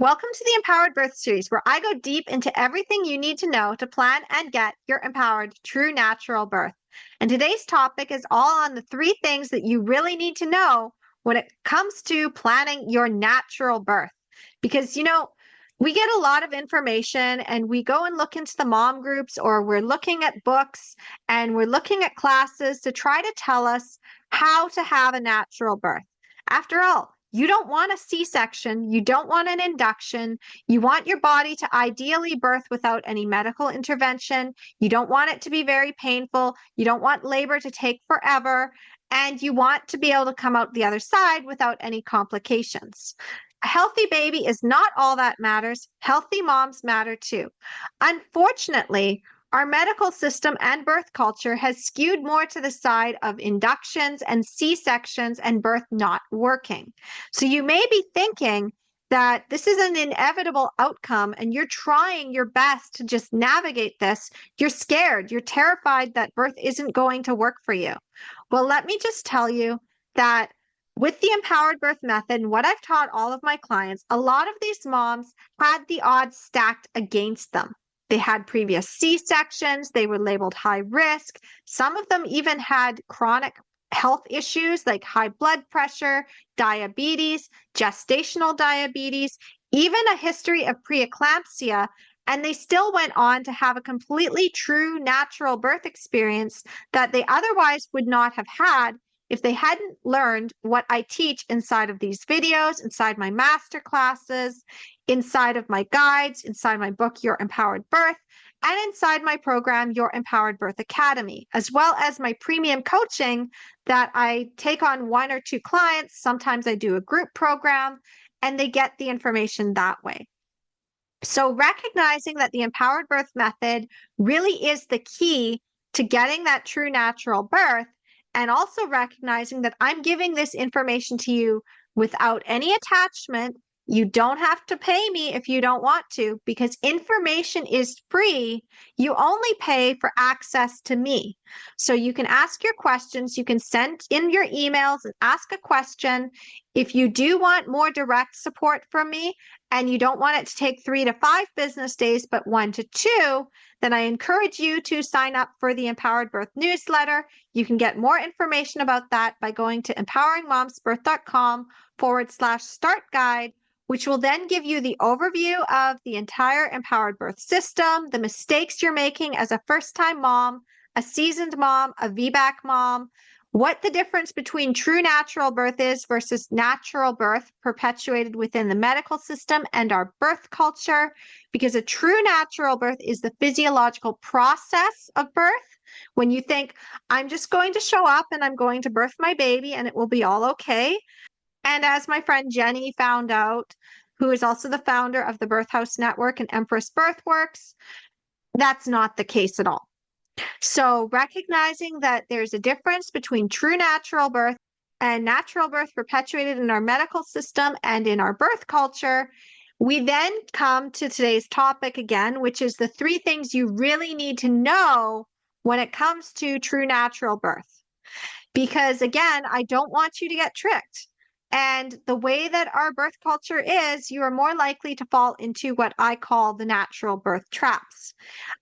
Welcome to the Empowered Birth Series, where I go deep into everything you need to know to plan and get your empowered, true natural birth. And today's topic is all on the 3 things that you really need to know when it comes to planning your natural birth. Because, we get a lot of information and we go and look into the mom groups, or we're looking at books and we're looking at classes to try to tell us how to have a natural birth. After all, you don't want a C-section. You don't want an induction. You want your body to ideally birth without any medical intervention. You don't want it to be very painful. You don't want labor to take forever. And you want to be able to come out the other side without any complications. A healthy baby is not all that matters. Healthy moms matter too. Unfortunately, our medical system and birth culture has skewed more to the side of inductions and C-sections and birth not working. So you may be thinking that this is an inevitable outcome and you're trying your best to just navigate this. You're scared. You're terrified that birth isn't going to work for you. Well, let me just tell you that with the empowered birth method and what I've taught all of my clients, a lot of these moms had the odds stacked against them. They had previous C-sections. They were labeled high risk. Some of them even had chronic health issues like high blood pressure, diabetes, gestational diabetes, even a history of preeclampsia. And they still went on to have a completely true natural birth experience that they otherwise would not have had if they hadn't learned what I teach inside of these videos, inside my master classes, inside of my guides, inside my book, Your Empowered Birth, and inside my program, Your Empowered Birth Academy, as well as my premium coaching that I take on 1 or 2 clients. Sometimes I do a group program, and they get the information that way. So recognizing that the empowered birth method really is the key to getting that true natural birth, and also recognizing that I'm giving this information to you without any attachment. You don't have to pay me if you don't want to, because information is free. You only pay for access to me. So you can ask your questions. You can send in your emails and ask a question. If you do want more direct support from me and you don't want it to take 3 to 5 business days, but 1 to 2, then I encourage you to sign up for the Empowered Birth newsletter. You can get more information about that by going to empoweringmomsbirth.com/start guide, which will then give you the overview of the entire empowered birth system, the mistakes you're making as a first-time mom, a seasoned mom, a VBAC mom, what the difference between true natural birth is versus natural birth perpetuated within the medical system and our birth culture, because a true natural birth is the physiological process of birth. When you think, I'm just going to show up and I'm going to birth my baby and it will be all okay. And as my friend Jenny found out, who is also the founder of the Birth House Network and Empress Birthworks, that's not the case at all. So recognizing that there's a difference between true natural birth and natural birth perpetuated in our medical system and in our birth culture, we then come to today's topic again, which is the 3 things you really need to know when it comes to true natural birth. Because again, I don't want you to get tricked. And the way that our birth culture is, you are more likely to fall into what I call the natural birth traps.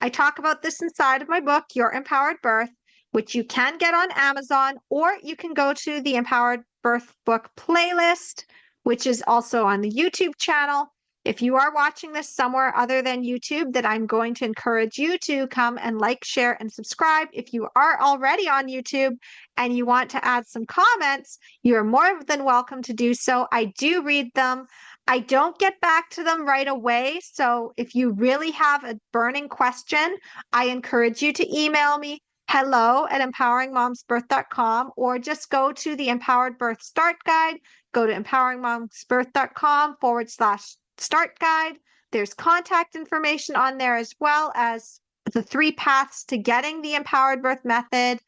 I talk about this inside of my book, Your Empowered Birth, which you can get on Amazon, or you can go to the Empowered Birth book playlist, which is also on the YouTube channel. If you are watching this somewhere other than YouTube, then I'm going to encourage you to come and like, share, and subscribe. If you are already on YouTube and you want to add some comments, you are more than welcome to do so. I do read them. I don't get back to them right away. So if you really have a burning question, I encourage you to email me, hello@empoweringmomsbirth.com, or just go to the Empowered Birth Start Guide. Go to empoweringmomsbirth.com/start guide. There's contact information on there, as well as the 3 paths to getting the empowered birth method.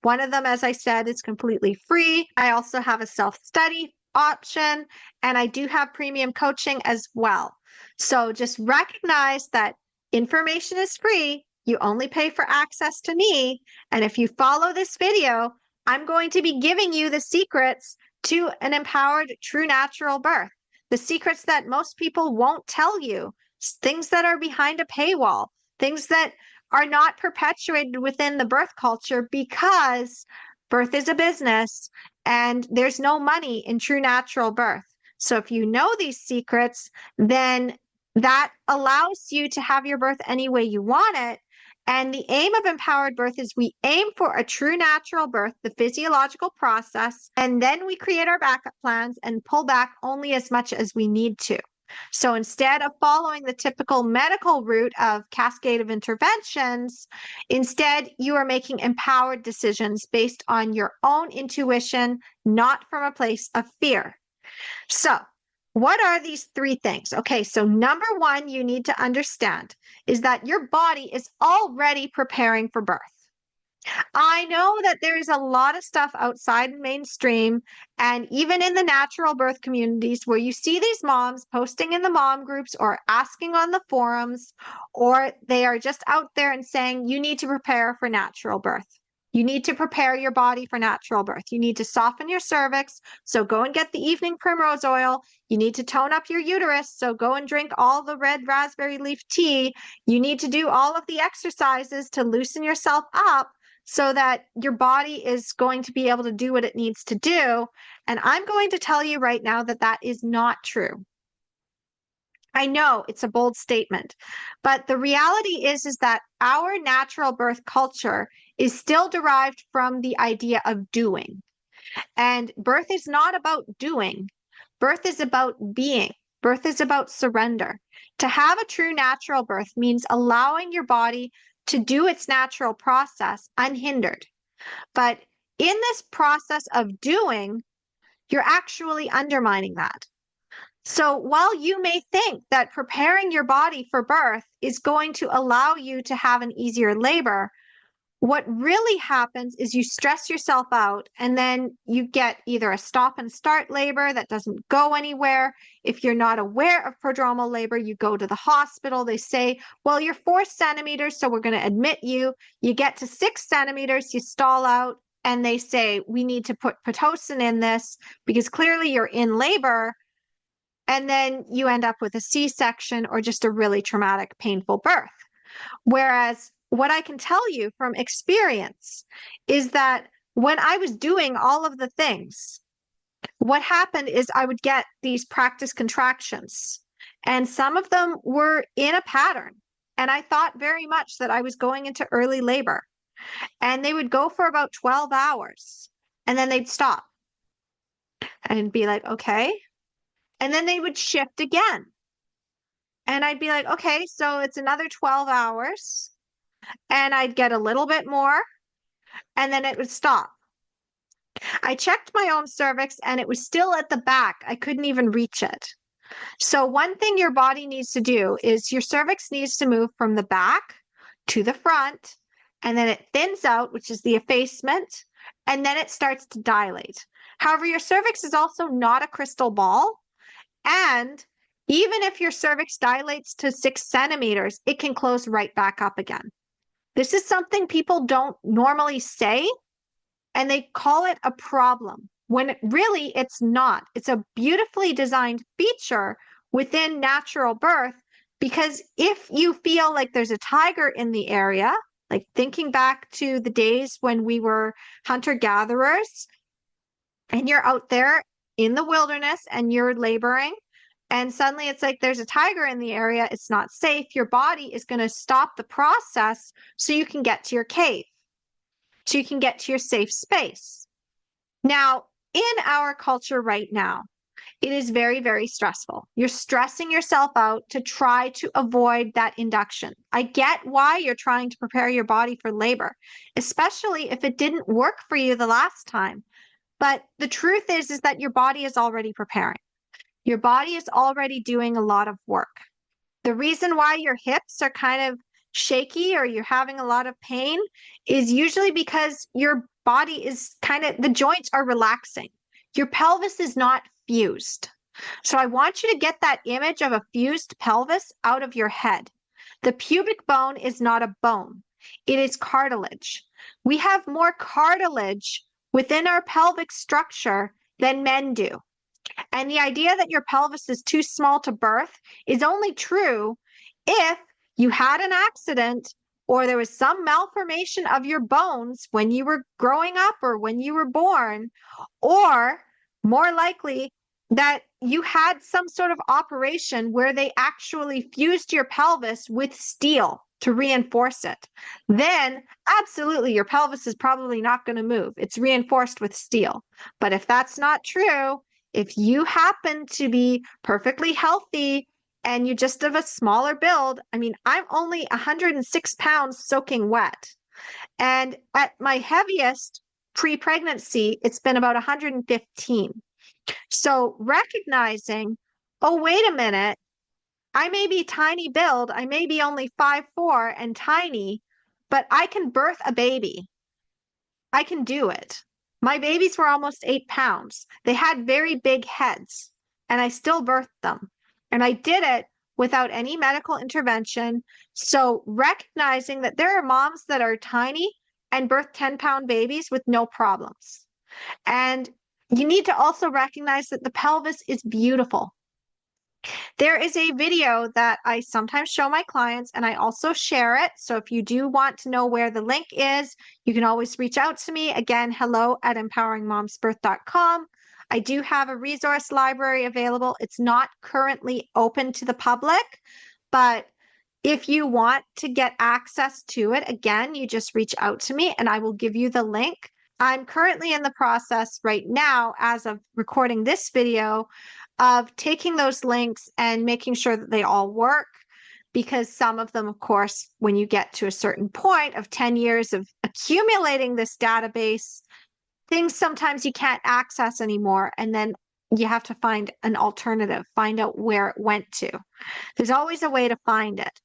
One of them, as I said, is completely free. I also have a self-study option, and I do have premium coaching as well. So just recognize that information is free. You only pay for access to me. And if you follow this video, I'm going to be giving you the secrets to an empowered, true natural birth. the secrets that most people won't tell you, things that are behind a paywall, things that are not perpetuated within the birth culture because birth is a business and there's no money in true natural birth. So if you know these secrets, then that allows you to have your birth any way you want it. And the aim of empowered birth is we aim for a true natural birth, the physiological process, and then we create our backup plans and pull back only as much as we need to. So instead of following the typical medical route of cascade of interventions, instead you are making empowered decisions based on your own intuition, not from a place of fear. So, what are these three things? Okay, so number one, you need to understand is that your body is already preparing for birth. I know that there's a lot of stuff outside mainstream and even in the natural birth communities where you see these moms posting in the mom groups or asking on the forums, or they are just out there and saying, you need to prepare for natural birth. You need to prepare your body for natural birth. You need to soften your cervix. So go and get the evening primrose oil. You need to tone up your uterus. So go and drink all the red raspberry leaf tea. You need to do all of the exercises to loosen yourself up so that your body is going to be able to do what it needs to do. And I'm going to tell you right now that that is not true. I know it's a bold statement, but the reality is that our natural birth culture is still derived from the idea of doing. And birth is not about doing. Birth is about being. Birth is about surrender. To have a true natural birth means allowing your body to do its natural process unhindered. But in this process of doing, you're actually undermining that. So while you may think that preparing your body for birth is going to allow you to have an easier labor, what really happens is you stress yourself out and then you get either a stop and start labor that doesn't go anywhere. If you're not aware of prodromal labor, you go to the hospital. They say, well, you're 4 centimeters, so we're going to admit you. You get to 6 centimeters, you stall out, and they say, we need to put Pitocin in this because clearly you're in labor. And then you end up with a C-section or just a really traumatic, painful birth. Whereas what I can tell you from experience is that when I was doing all of the things, what happened is I would get these practice contractions, and some of them were in a pattern. And I thought very much that I was going into early labor. And they would go for about 12 hours, and then they'd stop and be like, okay. And then they would shift again. And I'd be like, okay, so it's another 12 hours. And I'd get a little bit more, and then it would stop. I checked my own cervix, and it was still at the back. I couldn't even reach it. So one thing your body needs to do is your cervix needs to move from the back to the front, and then it thins out, which is the effacement, and then it starts to dilate. However, your cervix is also not a crystal ball. And even if your cervix dilates to 6 centimeters, it can close right back up again. This is something people don't normally say, and they call it a problem, when really it's not. It's a beautifully designed feature within natural birth, because if you feel like there's a tiger in the area, like thinking back to the days when we were hunter-gatherers, and you're out there in the wilderness and you're laboring, and suddenly it's like there's a tiger in the area, it's not safe, your body is going to stop the process so you can get to your cave, so you can get to your safe space. Now, in our culture right now, it is very, very stressful. You're stressing yourself out to try to avoid that induction. I get why you're trying to prepare your body for labor, especially if it didn't work for you the last time. But the truth is that your body is already preparing. Your body is already doing a lot of work. The reason why your hips are kind of shaky or you're having a lot of pain is usually because your body is the joints are relaxing. Your pelvis is not fused. So I want you to get that image of a fused pelvis out of your head. The pubic bone is not a bone. It is cartilage. We have more cartilage within our pelvic structure than men do. And the idea that your pelvis is too small to birth is only true if you had an accident or there was some malformation of your bones when you were growing up or when you were born, or more likely that you had some sort of operation where they actually fused your pelvis with steel to reinforce it. Then absolutely your pelvis is probably not going to move. It's reinforced with steel. But if that's not true, if you happen to be perfectly healthy and you're just of a smaller build, I mean, I'm only 106 pounds soaking wet. And at my heaviest pre-pregnancy, it's been about 115. So recognizing, oh, wait a minute, I may be tiny build, I may be only 5'4" and tiny, but I can birth a baby. I can do it. My babies were almost 8 pounds. They had very big heads, and I still birthed them. And I did it without any medical intervention. So recognizing that there are moms that are tiny and birth 10-pound babies with no problems. And you need to also recognize that the pelvis is beautiful. There is a video that I sometimes show my clients, and I also share it. So if you do want to know where the link is, you can always reach out to me. Again, hello@empoweringmomsbirth.com. I do have a resource library available. It's not currently open to the public, but if you want to get access to it, again, you just reach out to me and I will give you the link. I'm currently in the process right now, as of recording this video, of taking those links and making sure that they all work, because some of them, of course, when you get to a certain point of 10 years of accumulating this database, things sometimes you can't access anymore. And then you have to find an alternative, find out where it went to. There's always a way to find it.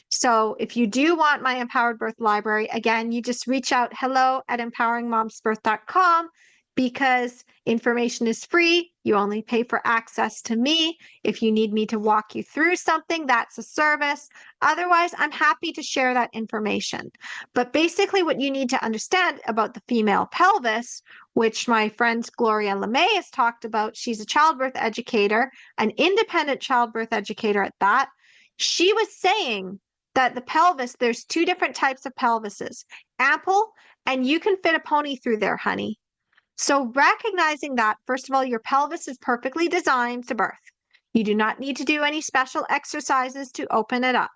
So if you do want my Empowered Birth Library, again, you just reach out hello@empoweringmomsbirth.com, because information is free. You only pay for access to me. If you need me to walk you through something, that's a service. Otherwise, I'm happy to share that information. But basically what you need to understand about the female pelvis, which my friend Gloria LeMay has talked about, she's a childbirth educator, an independent childbirth educator at that. She was saying that the pelvis, there's two different types of pelvises, ample, and you can fit a pony through there, honey. So recognizing that, first of all, your pelvis is perfectly designed to birth. You do not need to do any special exercises to open it up.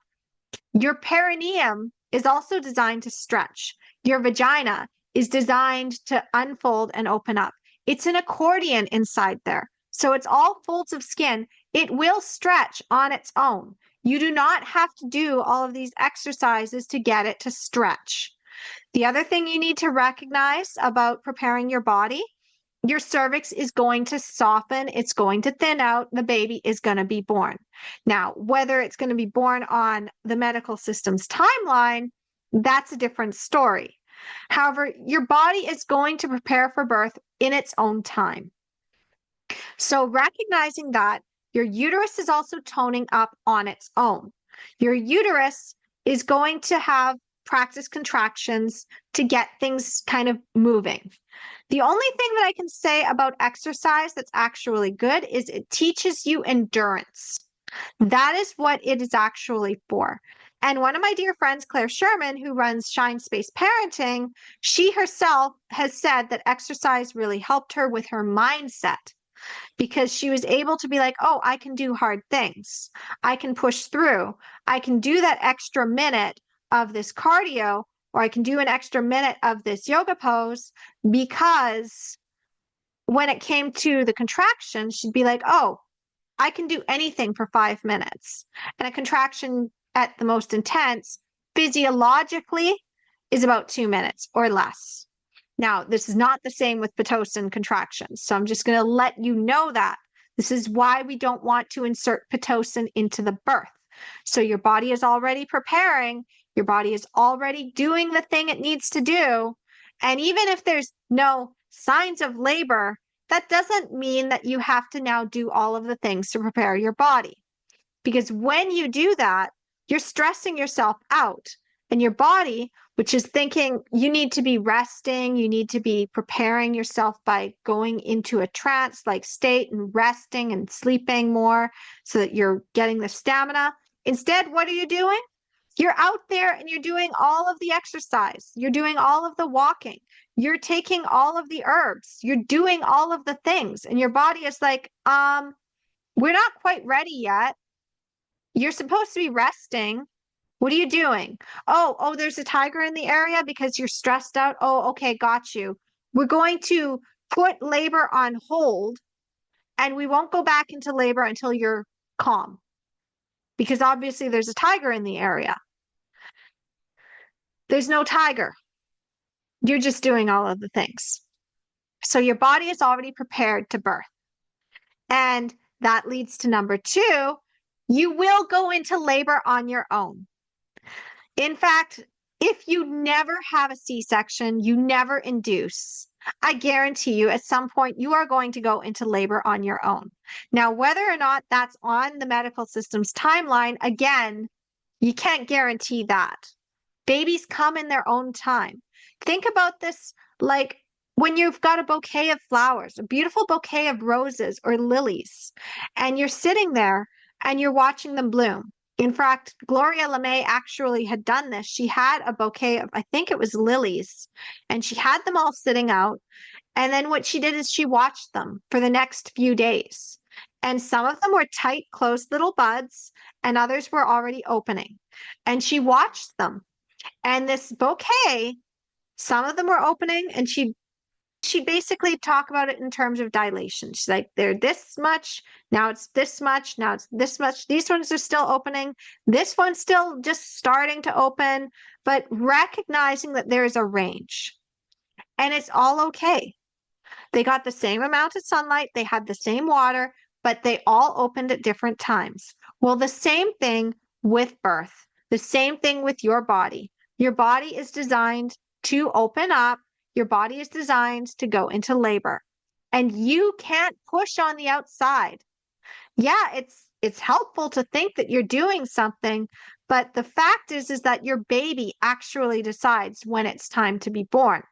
Your perineum is also designed to stretch. Your vagina is designed to unfold and open up. It's an accordion inside there. So it's all folds of skin. It will stretch on its own. You do not have to do all of these exercises to get it to stretch. The other thing you need to recognize about preparing your body, your cervix is going to soften, it's going to thin out, the baby is going to be born. Now, whether it's going to be born on the medical system's timeline, that's a different story. However, your body is going to prepare for birth in its own time. So recognizing that, your uterus is also toning up on its own. Your uterus is going to have practice contractions to get things kind of moving. The only thing that I can say about exercise that's actually good is it teaches you endurance. That is what it is actually for. And one of my dear friends, Claire Sherman, who runs Shine Space Parenting, she herself has said that exercise really helped her with her mindset, because she was able to be like, oh, I can do hard things. I can push through. I can do that extra minute of this cardio, or I can do an extra minute of this yoga pose, because when it came to the contraction, she'd be like, oh, I can do anything for 5 minutes. And a contraction at the most intense physiologically is about 2 minutes or less. Now, this is not the same with Pitocin contractions. So I'm just going to let you know that. This is why we don't want to insert Pitocin into the birth. So your body is already preparing. Your body is already doing the thing it needs to do. And even if there's no signs of labor, that doesn't mean that you have to now do all of the things to prepare your body. Because when you do that, you're stressing yourself out, and your body which is thinking you need to be resting, you need to be preparing yourself by going into a trance-like state and resting and sleeping more so that you're getting the stamina. Instead, what are you doing? You're out there and you're doing all of the exercise. You're doing all of the walking. You're taking all of the herbs. You're doing all of the things. And your body is like, we're not quite ready yet. You're supposed to be resting. What are you doing? Oh, there's a tiger in the area because you're stressed out. Oh, okay, got you. We're going to put labor on hold and we won't go back into labor until you're calm because obviously there's a tiger in the area. There's no tiger. You're just doing all of the things. So your body is already prepared to birth. And that leads to number 2. You will go into labor on your own. In fact, if you never have a C-section, you never induce, I guarantee you at some point you are going to go into labor on your own. Now, whether or not that's on the medical system's timeline, again, you can't guarantee that. Babies come in their own time. Think about this like when you've got a bouquet of flowers, a beautiful bouquet of roses or lilies, and you're sitting there and you're watching them bloom. In fact, Gloria LeMay actually had done this. She had a bouquet of, I think it was lilies, and she had them all sitting out. And then what she did is she watched them for the next few days. And some of them were tight, closed little buds, and others were already opening. And she watched them. And this bouquet, some of them were opening, and she basically talk about it in terms of dilation. She's like, they're this much, now it's this much, now it's this much. These ones are still opening. This one's still just starting to open, but recognizing that there is a range. And it's all okay. They got the same amount of sunlight, they had the same water, but they all opened at different times. Well, the same thing with birth, the same thing with your body. Your body is designed to open up. Your body is designed to go into labor, and you can't push on the outside. Yeah, it's helpful to think that you're doing something, but the fact is that your baby actually decides when it's time to be born.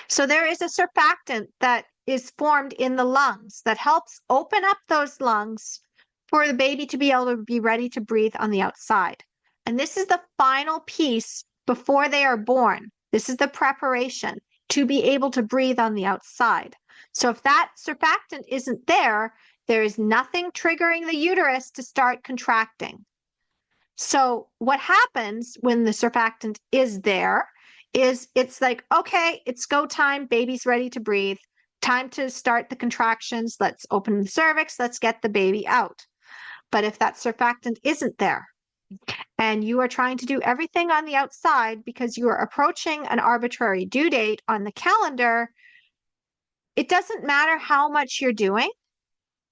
So there is a surfactant that is formed in the lungs that helps open up those lungs for the baby to be able to be ready to breathe on the outside. And this is the final piece before they are born. This is the preparation to be able to breathe on the outside. So if that surfactant isn't there, there is nothing triggering the uterus to start contracting. So what happens when the surfactant is there is it's like, okay, it's go time, baby's ready to breathe, time to start the contractions, let's open the cervix, let's get the baby out. But if that surfactant isn't there, and you are trying to do everything on the outside because you are approaching an arbitrary due date on the calendar, it doesn't matter how much you're doing.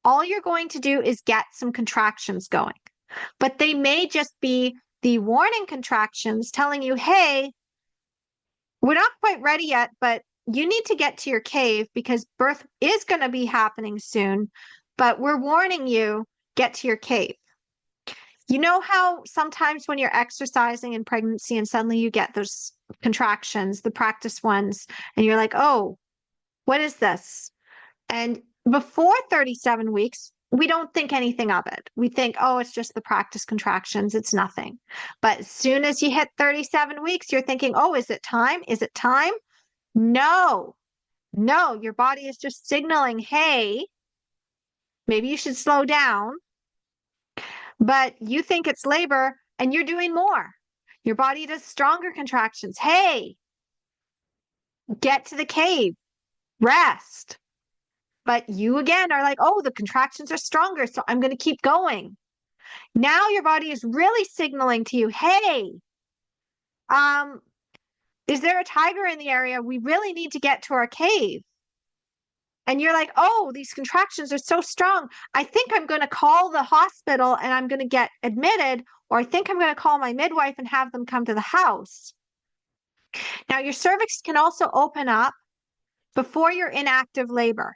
All you're going to do is get some contractions going. But they may just be the warning contractions telling you, hey, we're not quite ready yet, but you need to get to your cave because birth is going to be happening soon, but we're warning you, get to your cave. You know how sometimes when you're exercising in pregnancy and suddenly you get those contractions, the practice ones, and you're like, oh, what is this? And before 37 weeks, we don't think anything of it. We think, oh, it's just the practice contractions. It's nothing. But as soon as you hit 37 weeks, you're thinking, oh, is it time? Is it time? No, your body is just signaling, hey, maybe you should slow down. But you think it's labor and you're doing more. Your body does stronger contractions. Hey, get to the cave, rest. But you again are like, oh, the contractions are stronger, so I'm going to keep going. Now your body is really signaling to you, hey, is there a tiger in the area? We really need to get to our cave. And you're like, oh, these contractions are so strong. I think I'm going to call the hospital and I'm going to get admitted, or I think I'm going to call my midwife and have them come to the house. Now, your cervix can also open up before you're in active labor.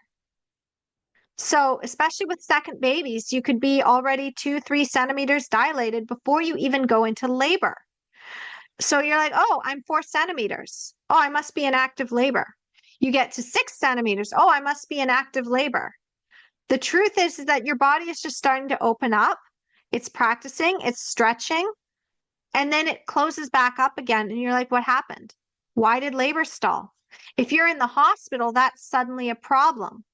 So, especially with second babies, you could be already 2-3 centimeters dilated before you even go into labor. So you're like, oh, I'm 4 centimeters. Oh, I must be in active labor. You get to 6 centimeters. Oh, I must be in active labor. The truth is that your body is just starting to open up. It's practicing, it's stretching, and then it closes back up again. And you're like, what happened? Why did labor stall? If you're in the hospital, that's suddenly a problem.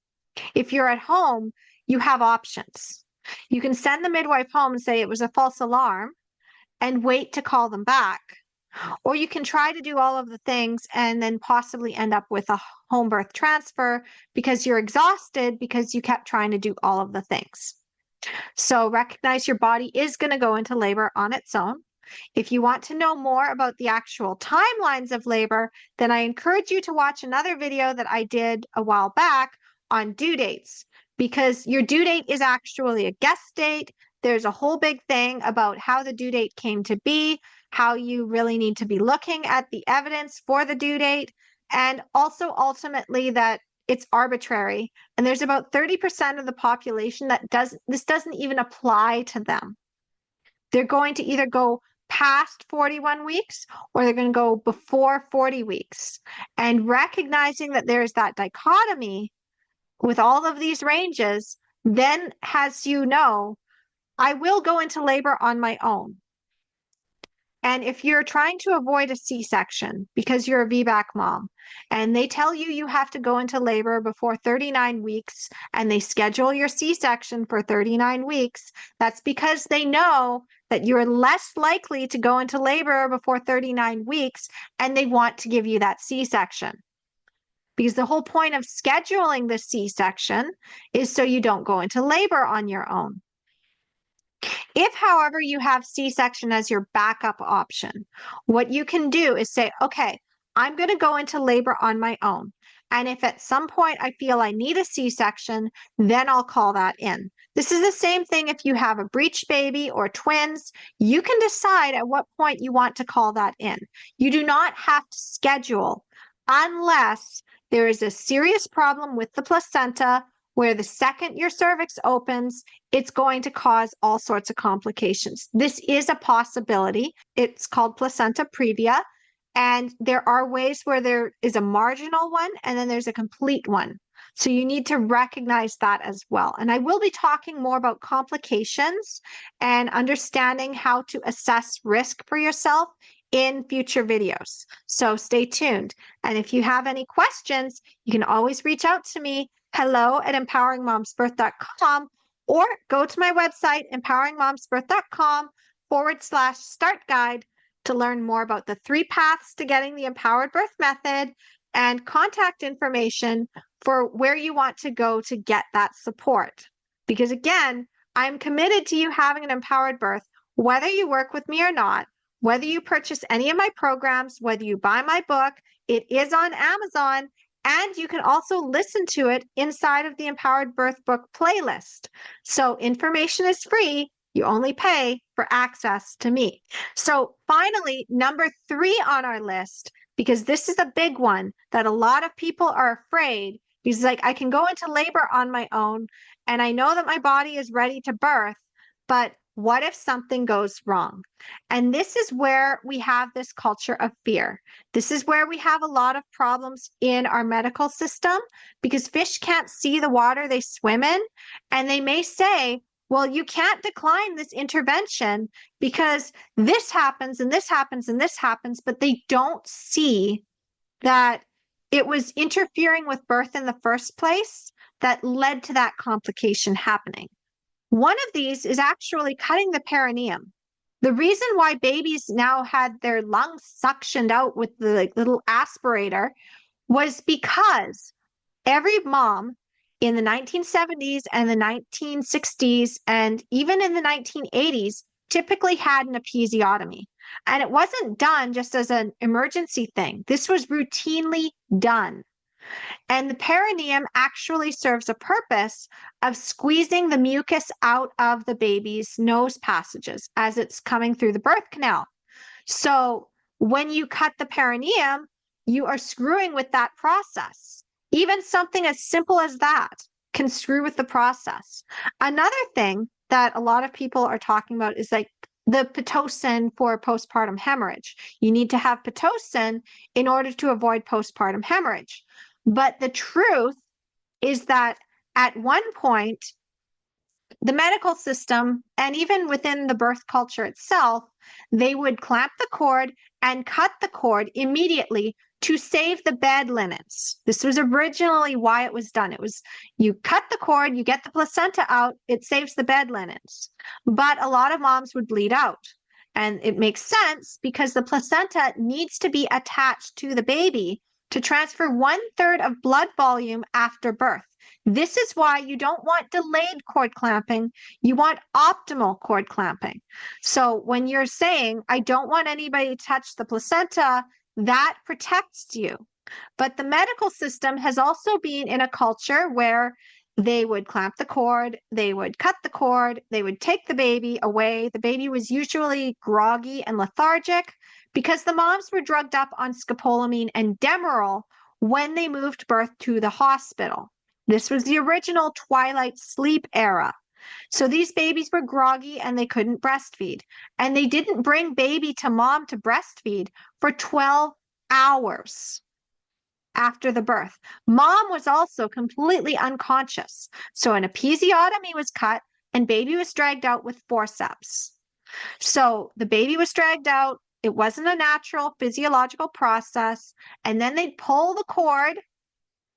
If you're at home, you have options. You can send the midwife home and say it was a false alarm and wait to call them back. Or you can try to do all of the things and then possibly end up with a home birth transfer because you're exhausted because you kept trying to do all of the things. So recognize your body is going to go into labor on its own. If you want to know more about the actual timelines of labor, then I encourage you to watch another video that I did a while back on due dates, because your due date is actually a guess date. There's a whole big thing about how the due date came to be, how you really need to be looking at the evidence for the due date, and also ultimately that it's arbitrary. And there's about 30% of the population that this doesn't even apply to them. They're going to either go past 41 weeks or they're going to go before 40 weeks. And recognizing that there's that dichotomy with all of these ranges then has you know, I will go into labor on my own. And if you're trying to avoid a C-section because you're a VBAC mom and they tell you you have to go into labor before 39 weeks and they schedule your C-section for 39 weeks, that's because they know that you're less likely to go into labor before 39 weeks and they want to give you that C-section. Because the whole point of scheduling the C-section is so you don't go into labor on your own. If, however, you have C-section as your backup option, what you can do is say, okay, I'm going to go into labor on my own. And if at some point I feel I need a C-section, then I'll call that in. This is the same thing if you have a breech baby or twins. You can decide at what point you want to call that in. You do not have to schedule unless there is a serious problem with the placenta where the second your cervix opens, it's going to cause all sorts of complications. This is a possibility. It's called placenta previa. And there are ways where there is a marginal one and then there's a complete one. So you need to recognize that as well. And I will be talking more about complications and understanding how to assess risk for yourself in future videos. So stay tuned. And if you have any questions, you can always reach out to me, hello@empoweringmomsbirth.com, or go to my website, empoweringmomsbirth.com/start guide to learn more about the 3 paths to getting the empowered birth method and contact information for where you want to go to get that support. Because again, I'm committed to you having an empowered birth, whether you work with me or not, whether you purchase any of my programs, whether you buy my book. It is on Amazon, and you can also listen to it inside of the Empowered Birth Book playlist. So information is free. You only pay for access to me. So finally, number 3 on our list, because this is a big one that a lot of people are afraid, because like I can go into labor on my own and I know that my body is ready to birth, but what if something goes wrong? And this is where we have this culture of fear. This is where we have a lot of problems in our medical system because fish can't see the water they swim in. And they may say, well, you can't decline this intervention because this happens and this happens and this happens, but they don't see that it was interfering with birth in the first place that led to that complication happening. One of these is actually cutting the perineum. The reason why babies now had their lungs suctioned out with the little aspirator was because every mom in the 1970s and the 1960s and even in the 1980s typically had an episiotomy. And it wasn't done just as an emergency thing. This was routinely done. And the perineum actually serves a purpose of squeezing the mucus out of the baby's nose passages as it's coming through the birth canal. So when you cut the perineum, you are screwing with that process. Even something as simple as that can screw with the process. Another thing that a lot of people are talking about is like the Pitocin for postpartum hemorrhage. You need to have Pitocin in order to avoid postpartum hemorrhage. But the truth is that at one point, the medical system, and even within the birth culture itself, they would clamp the cord and cut the cord immediately to save the bed linens. This was originally why it was done. It was you cut the cord, you get the placenta out, it saves the bed linens. But a lot of moms would bleed out. And it makes sense because the placenta needs to be attached to the baby to transfer 1/3 of blood volume after birth. This is why you don't want delayed cord clamping. You want optimal cord clamping. So when you're saying, I don't want anybody to touch the placenta, that protects you. But the medical system has also been in a culture where they would clamp the cord, they would cut the cord, they would take the baby away. The baby was usually groggy and lethargic because the moms were drugged up on scopolamine and Demerol when they moved birth to the hospital. This was the original twilight sleep era. So these babies were groggy and they couldn't breastfeed. And they didn't bring baby to mom to breastfeed for 12 hours after the birth. Mom was also completely unconscious. So an episiotomy was cut and baby was dragged out with forceps. So the baby was dragged out. It wasn't a natural physiological process. And then they'd pull the cord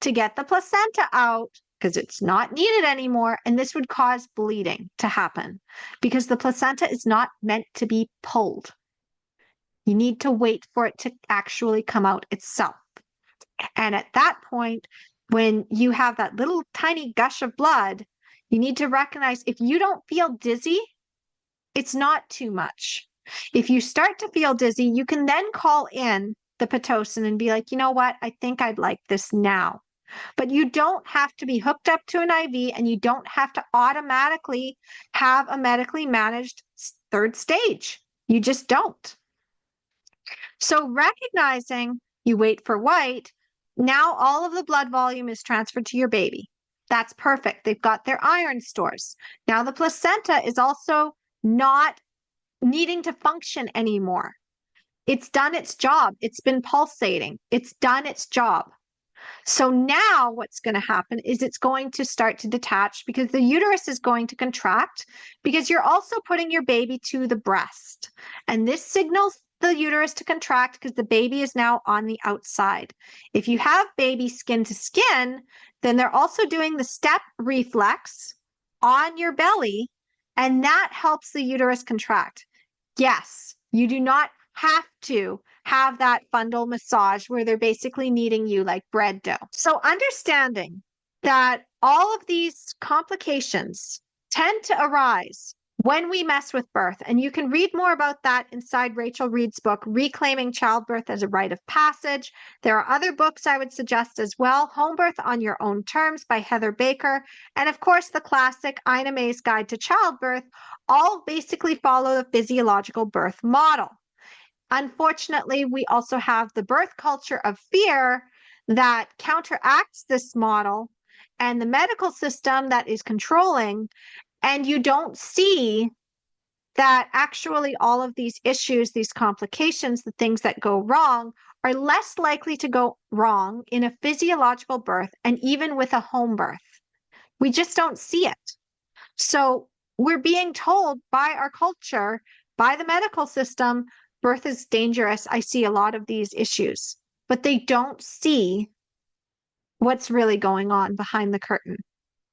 to get the placenta out because it's not needed anymore. And this would cause bleeding to happen because the placenta is not meant to be pulled. You need to wait for it to actually come out itself. And at that point, when you have that little tiny gush of blood, you need to recognize if you don't feel dizzy, it's not too much. If you start to feel dizzy, you can then call in the Pitocin and be like, you know what? I think I'd like this now. But you don't have to be hooked up to an IV and you don't have to automatically have a medically managed third stage. You just don't. So recognizing you wait for white, now all of the blood volume is transferred to your baby. That's perfect. They've got their iron stores. Now the placenta is also not needing to function anymore. It's done its job. It's been pulsating. It's done its job. So now what's going to happen is it's going to start to detach because the uterus is going to contract because you're also putting your baby to the breast. And this signals the uterus to contract because the baby is now on the outside. If you have baby skin to skin, then they're also doing the step reflex on your belly, and that helps the uterus contract. Yes, you do not have to have that fundal massage where they're basically kneading you like bread dough. So understanding that all of these complications tend to arise when we mess with birth, and you can read more about that inside Rachel Reed's book, Reclaiming Childbirth as a Rite of Passage. There are other books I would suggest as well, Home Birth on Your Own Terms by Heather Baker, and of course the classic Ina May's Guide to Childbirth, all basically follow the physiological birth model. Unfortunately, we also have the birth culture of fear that counteracts this model and the medical system that is controlling, and you don't see that actually all of these issues, these complications, the things that go wrong are less likely to go wrong in a physiological birth and even with a home birth. We just don't see it. So we're being told by our culture, by the medical system, birth is dangerous. I see a lot of these issues, but they don't see what's really going on behind the curtain.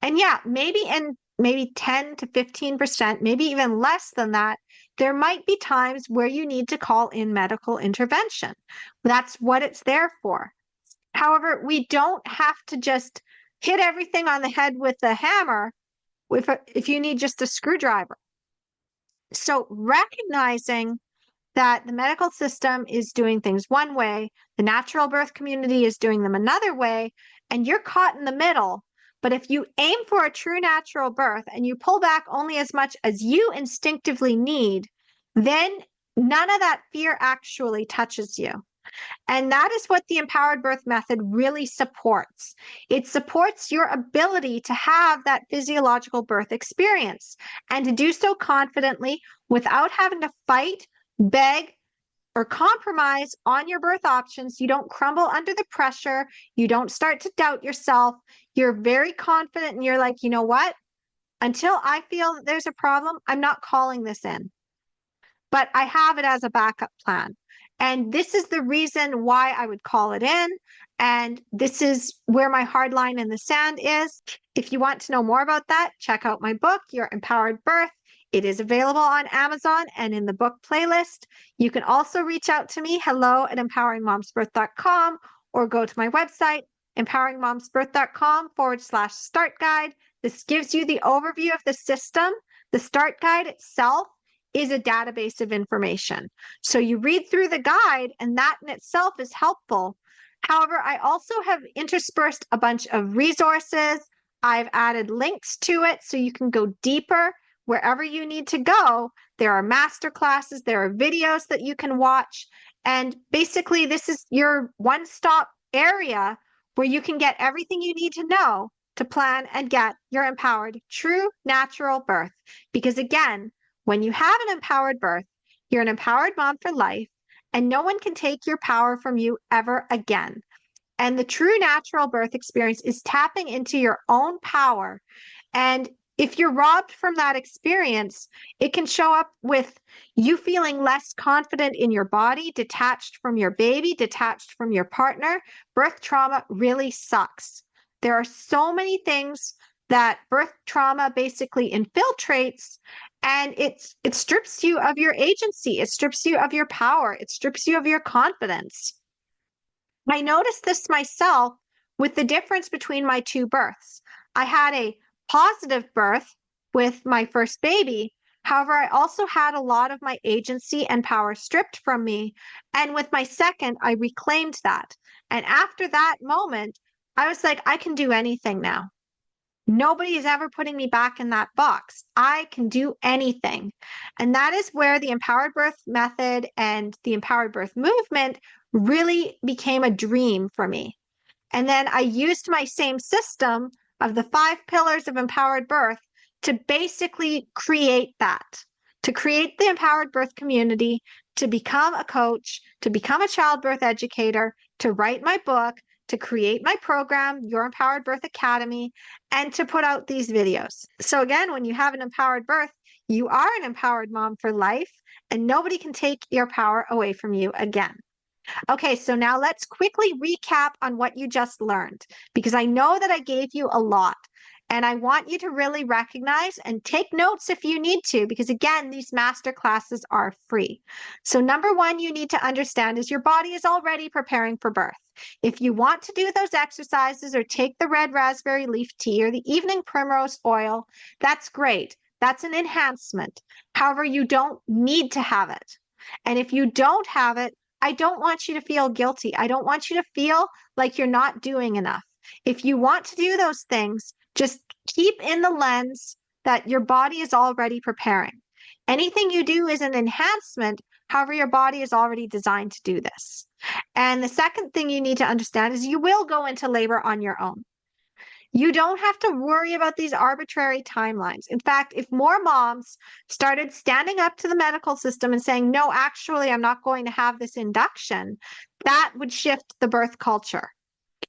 And yeah, maybe 10 to 15%, maybe even less than that, there might be times where you need to call in medical intervention. That's what it's there for. However, we don't have to just hit everything on the head with a hammer if you need just a screwdriver. So recognizing that the medical system is doing things one way, the natural birth community is doing them another way, and you're caught in the middle. But if you aim for a true natural birth and you pull back only as much as you instinctively need, then none of that fear actually touches you. And that is what the empowered birth method really supports. It supports your ability to have that physiological birth experience and to do so confidently without having to fight, beg, or compromise on your birth options. You don't crumble under the pressure. You don't start to doubt yourself. You're very confident and you're like, you know what? Until I feel that there's a problem, I'm not calling this in, but I have it as a backup plan. And this is the reason why I would call it in. And this is where my hard line in the sand is. If you want to know more about that, check out my book, Your Empowered Birth. It is available on Amazon and in the book playlist. You can also reach out to me, hello@empoweringmomsbirth.com, or go to my website, empoweringmomsbirth.com/start guide. This gives you the overview of the system. The start guide itself is a database of information. So you read through the guide, and that in itself is helpful. However, I also have interspersed a bunch of resources. I've added links to it so you can go deeper wherever you need to go. There are master classes, there are videos that you can watch. And basically, this is your one-stop area where you can get everything you need to know to plan and get your empowered, true, natural birth. Because again, when you have an empowered birth, you're an empowered mom for life, and no one can take your power from you ever again. And the true natural birth experience is tapping into your own power. And if you're robbed from that experience, it can show up with you feeling less confident in your body, detached from your baby, detached from your partner. Birth trauma really sucks. There are so many things that birth trauma basically infiltrates, and it strips you of your agency. It strips you of your power. It strips you of your confidence. I noticed this myself with the difference between my two births. I had a positive birth with my first baby. However, I also had a lot of my agency and power stripped from me. And with my second, I reclaimed that. And after that moment, I was like, I can do anything now. Nobody is ever putting me back in that box. I can do anything. And that is where the empowered birth method and the empowered birth movement really became a dream for me. And then I used my same system of the 5 pillars of empowered birth to basically create that, to create the empowered birth community, to become a coach, to become a childbirth educator, to write my book, to create my program, Your Empowered Birth Academy, and to put out these videos. So again, when you have an empowered birth, you are an empowered mom for life, and nobody can take your power away from you again. Okay, so now let's quickly recap on what you just learned, because I know that I gave you a lot. And I want you to really recognize and take notes if you need to, because again, these master classes are free. So number one, you need to understand is your body is already preparing for birth. If you want to do those exercises or take the red raspberry leaf tea or the evening primrose oil, that's great. That's an enhancement. However, you don't need to have it. And if you don't have it, I don't want you to feel guilty. I don't want you to feel like you're not doing enough. If you want to do those things, just keep in the lens that your body is already preparing. Anything you do is an enhancement. However, your body is already designed to do this. And the second thing you need to understand is you will go into labor on your own. You don't have to worry about these arbitrary timelines. In fact, if more moms started standing up to the medical system and saying, no, actually, I'm not going to have this induction, that would shift the birth culture.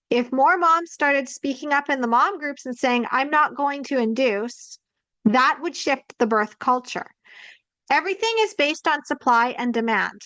If more moms started speaking up in the mom groups and saying, I'm not going to induce, that would shift the birth culture. Everything is based on supply and demand.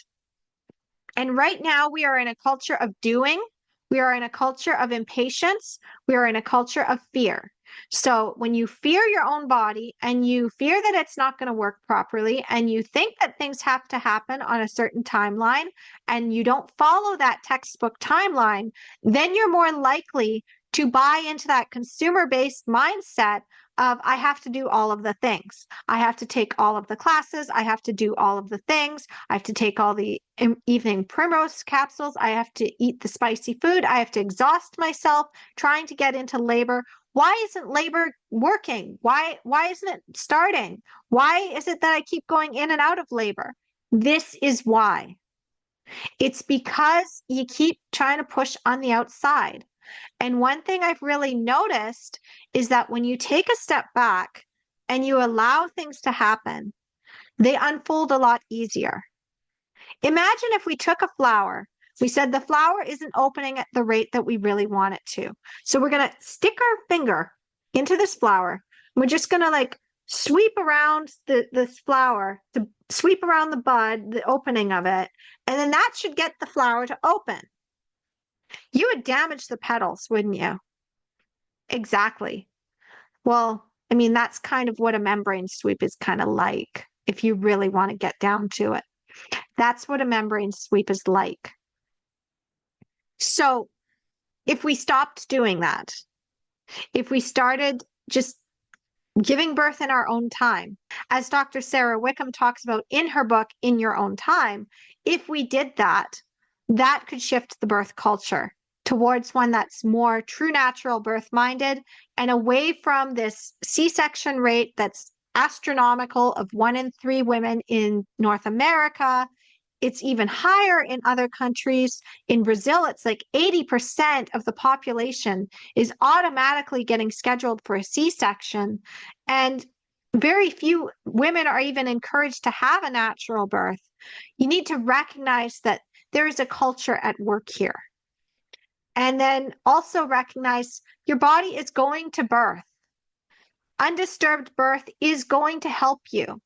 And right now, we are in a culture of doing. We are in a culture of impatience. We are in a culture of fear. So when you fear your own body and you fear that it's not going to work properly and you think that things have to happen on a certain timeline and you don't follow that textbook timeline, then you're more likely to buy into that consumer-based mindset of I have to do all of the things. I have to take all of the classes. I have to do all of the things. I have to take all the evening primrose capsules. I have to eat the spicy food. I have to exhaust myself trying to get into labor. Why isn't labor working? Why isn't it starting? Why is it that I keep going in and out of labor? This is why. It's because you keep trying to push on the outside. And one thing I've really noticed is that when you take a step back and you allow things to happen, they unfold a lot easier. Imagine if we took a flower. We said the flower isn't opening at the rate that we really want it to. So we're going to stick our finger into this flower. We're just going to like sweep around this flower, to sweep around the bud, the opening of it, and then that should get the flower to open. You would damage the petals, wouldn't you? Exactly. Well, I mean, that's kind of what a membrane sweep is kind of like, if you really want to get down to it. That's what a membrane sweep is like. So if we stopped doing that, if we started just giving birth in our own time, as Dr. Sarah Wickham talks about in her book, In Your Own Time, if we did that, that could shift the birth culture towards one that's more true natural birth minded and away from this C-section rate that's astronomical of 1 in 3 women in North America. It's even higher in other countries. In Brazil, it's like 80% of the population is automatically getting scheduled for a C-section. And very few women are even encouraged to have a natural birth. You need to recognize that there is a culture at work here. And then also recognize your body is going to birth. Undisturbed birth is going to help you.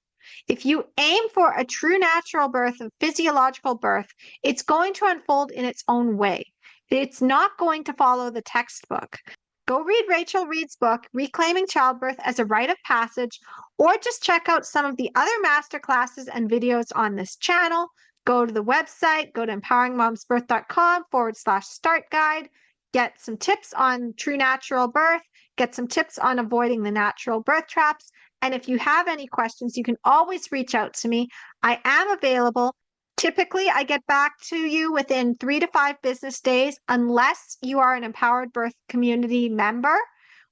If you aim for a true natural birth, a physiological birth, it's going to unfold in its own way. It's not going to follow the textbook. Go read Rachel Reed's book, Reclaiming Childbirth as a Rite of Passage, or just check out some of the other masterclasses and videos on this channel. Go to the website, go to empoweringmomsbirth.com/start guide, get some tips on true natural birth, get some tips on avoiding the natural birth traps. And if you have any questions, you can always reach out to me. I am available. Typically, I get back to you within 3 to 5 business days, unless you are an Empowered Birth community member,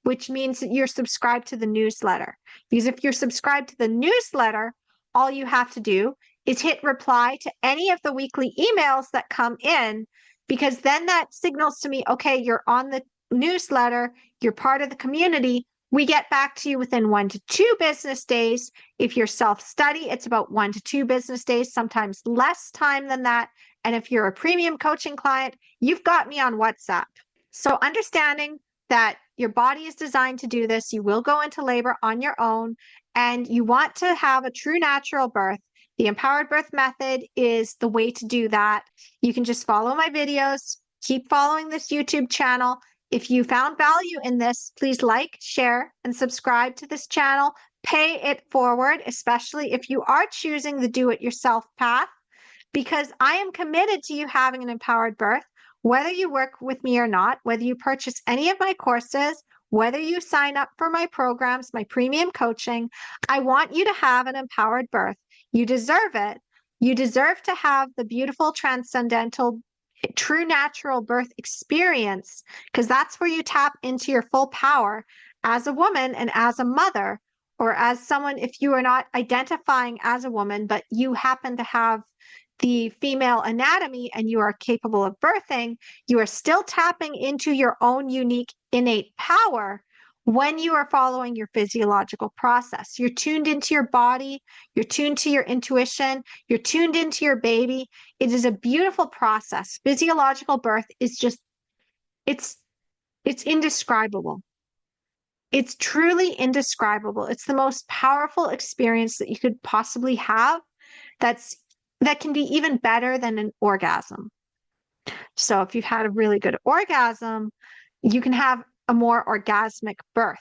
which means that you're subscribed to the newsletter. Because if you're subscribed to the newsletter, all you have to do is hit reply to any of the weekly emails that come in, because then that signals to me, okay, you're on the newsletter, you're part of the community. We get back to you within 1 to 2 business days. If you're self-study, it's about 1 to 2 business days, sometimes less time than that. And if you're a premium coaching client, you've got me on WhatsApp. So understanding that your body is designed to do this, you will go into labor on your own, and you want to have a true natural birth. The Empowered Birth Method is the way to do that. You can just follow my videos, keep following this YouTube channel. If you found value in this, please like, share, and subscribe to this channel. Pay it forward, especially if you are choosing the do-it-yourself path, because I am committed to you having an empowered birth, whether you work with me or not, whether you purchase any of my courses, whether you sign up for my programs, my premium coaching. I want you to have an empowered birth. You deserve it. You deserve to have the beautiful, transcendental, true natural birth experience, because that's where you tap into your full power as a woman and as a mother, or as someone, if you are not identifying as a woman, but you happen to have the female anatomy and you are capable of birthing, you are still tapping into your own unique innate power when you are following your physiological process. You're tuned into your body, you're tuned to your intuition, you're tuned into your baby. It is a beautiful process. Physiological birth is just, it's indescribable. It's truly indescribable. It's the most powerful experience that you could possibly have that can be even better than an orgasm. So if you've had a really good orgasm, you can have a more orgasmic birth,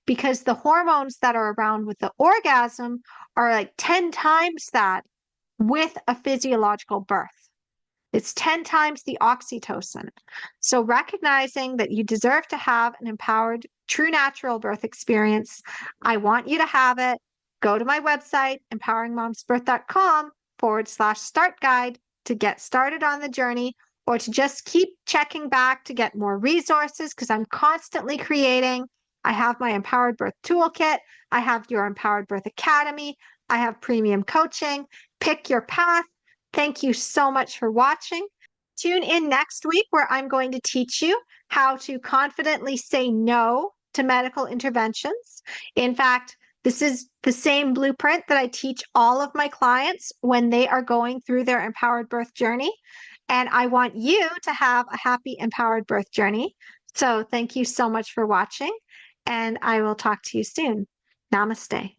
because the hormones that are around with the orgasm are like 10 times that with a physiological birth. It's 10 times the oxytocin. So recognizing that you deserve to have an empowered, true natural birth experience, I want you to have it. Go to my website, empoweringmomsbirth.com/start guide to get started on the journey, or to just keep checking back to get more resources, because I'm constantly creating. I have my Empowered Birth Toolkit. I have your Empowered Birth Academy. I have premium coaching. Pick your path. Thank you so much for watching. Tune in next week, where I'm going to teach you how to confidently say no to medical interventions. In fact, This is the same blueprint that I teach all of my clients when they are going through their empowered birth journey. And I want you to have a happy, empowered birth journey. So thank you so much for watching, and I will talk to you soon. Namaste.